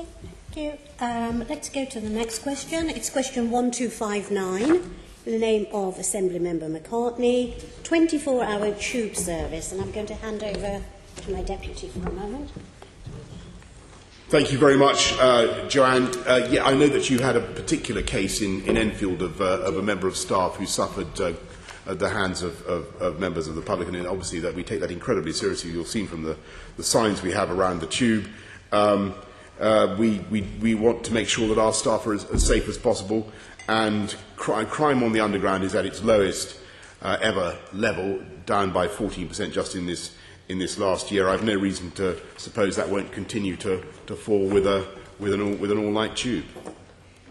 Thank you. Let's go to the next question. It's question 1259, in the name of Assembly Member McCartney, 24-hour tube service. And I'm going to hand over to my deputy for a moment. Thank you very much, Joanne. Yeah, I know that you had a particular case in Enfield of a member of staff who suffered at the hands of members of the public, and obviously that we take that incredibly seriously. You'll see from the signs we have around the tube. We want to make sure that our staff are as safe as possible, and crime on the underground is at its lowest ever level, down by 14% just in this last year. I have no reason to suppose that won't continue to fall with an all-night tube.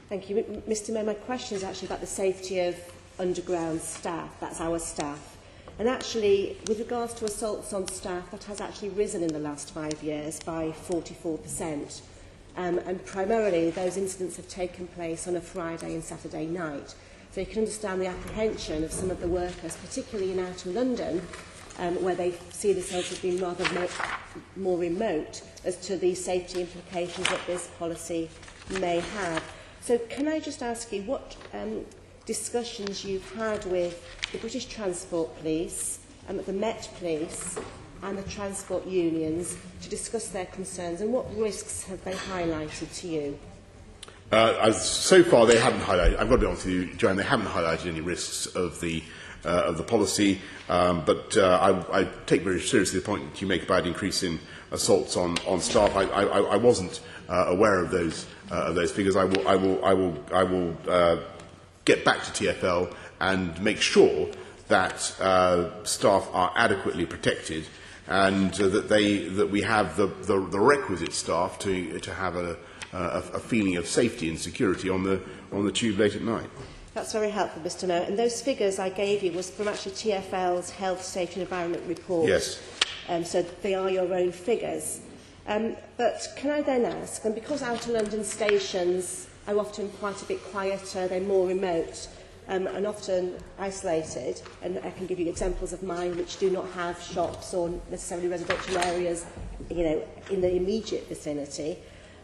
Thank you. Mr Mayor, my question is actually about the safety of underground staff. That's our staff. And actually, with regards to assaults on staff, that has actually risen in the last 5 years by 44%. And primarily, those incidents have taken place on a Friday and Saturday night. So you can understand the apprehension of some of the workers, particularly in outer London, where they see themselves as being rather more remote as to the safety implications that this policy may have. So can I just ask you what discussions you've had with the British Transport Police, the Met Police and the transport unions to discuss their concerns, and what risks have they highlighted to you? So far they haven't highlighted, I've got to be honest with you, Joanne, they haven't highlighted any risks of the policy, but I take very seriously the point that you make about increase in assaults on staff. I wasn't aware of those figures. I will get back to TfL and make sure that staff are adequately protected, and that we have the requisite staff to have a feeling of safety and security on the tube late at night. That's very helpful, Mr Mayor. And those figures I gave you was from actually TfL's Health, Safety and Environment report. Yes. So they are your own figures. But can I then ask, and because outer London stations are often quite a bit quieter, they're more remote, and often isolated, and I can give you examples of mine which do not have shops or necessarily residential areas, in the immediate vicinity.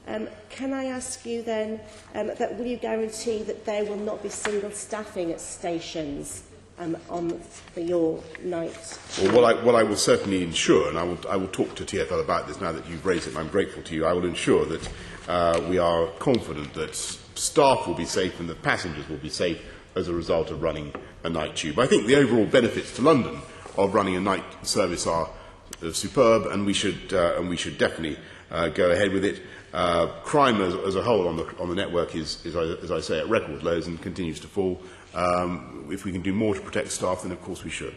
Can I ask you then, that will you guarantee that there will not be single staffing at stations for your night? Well, what I will certainly ensure, and I will talk to TfL about this now that you've raised it, and I'm grateful to you, I will ensure that we are confident that staff will be safe and that passengers will be safe as a result of running a night tube. I think the overall benefits to London of running a night service are superb, and we should definitely go ahead with it. Crime as a whole on the network is, as I say, at record lows and continues to fall. If we can do more to protect staff, then of course we should.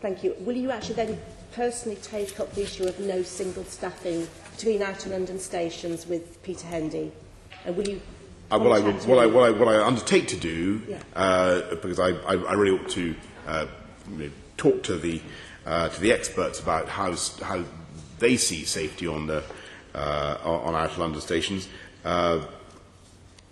Thank you. Will you actually then personally take up the issue of no single staffing between outer London stations with Peter Hendy? And will you? What I undertake to do, because I really ought to talk to the experts about how they see safety on outer London stations. I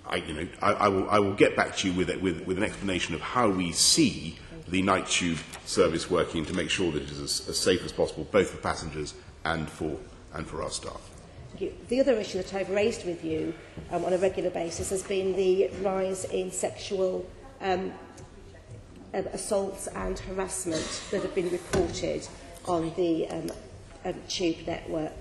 will get back to you with an explanation of how we see the night tube service working to make sure that it is as safe as possible, both for passengers and for our staff. The other issue that I've raised with you on a regular basis has been the rise in sexual assaults and harassment that have been reported on the tube network.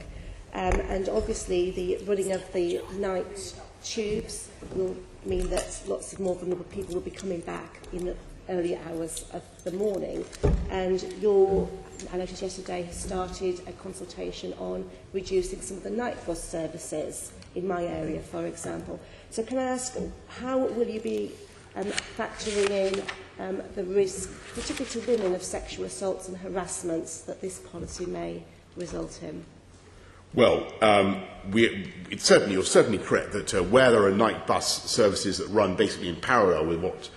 And obviously the running of the night tubes will mean that lots of more vulnerable people will be coming back in the early hours of the morning. And I noticed yesterday, has started a consultation on reducing some of the night bus services in my area, for example. So can I ask, how will you be factoring in the risk, particularly to women, of sexual assaults and harassments that this policy may result in? Well, you're certainly correct that where there are night bus services that run basically in parallel with what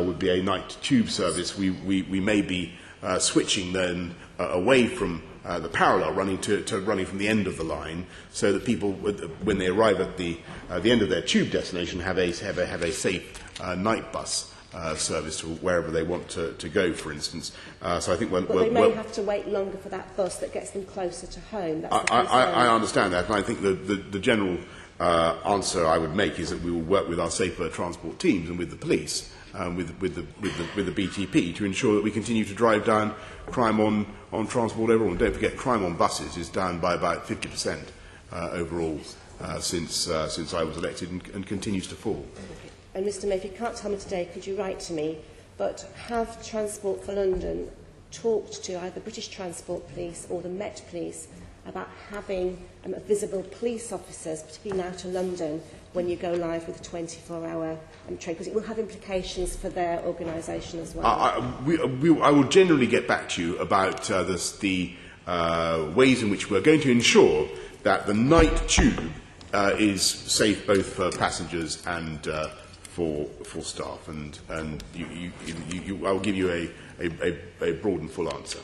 would be a night tube service, we may be switching then away from the parallel running to running from the end of the line, so that people, when they arrive at the end of their tube destination, have a safe night bus service to wherever they want to go, for instance. So I think they may have to wait longer for that bus that gets them closer to home. That's I understand that, and I think the general answer I would make is that we will work with our safer transport teams and with the police, with the BTP, to ensure that we continue to drive down crime on transport overall. And don't forget, crime on buses is down by about 50% overall since I was elected, and continues to fall. And Mr May, if you can't tell me today, could you write to me? But have Transport for London talked to either British Transport Police or the Met Police about having visible police officers, particularly now to London, when you go live with a 24-hour train, because it will have implications for their organisation as well? I will generally get back to you about the ways in which we're going to ensure that the night tube is safe both for passengers and for staff, and I will give you a broad and full answer.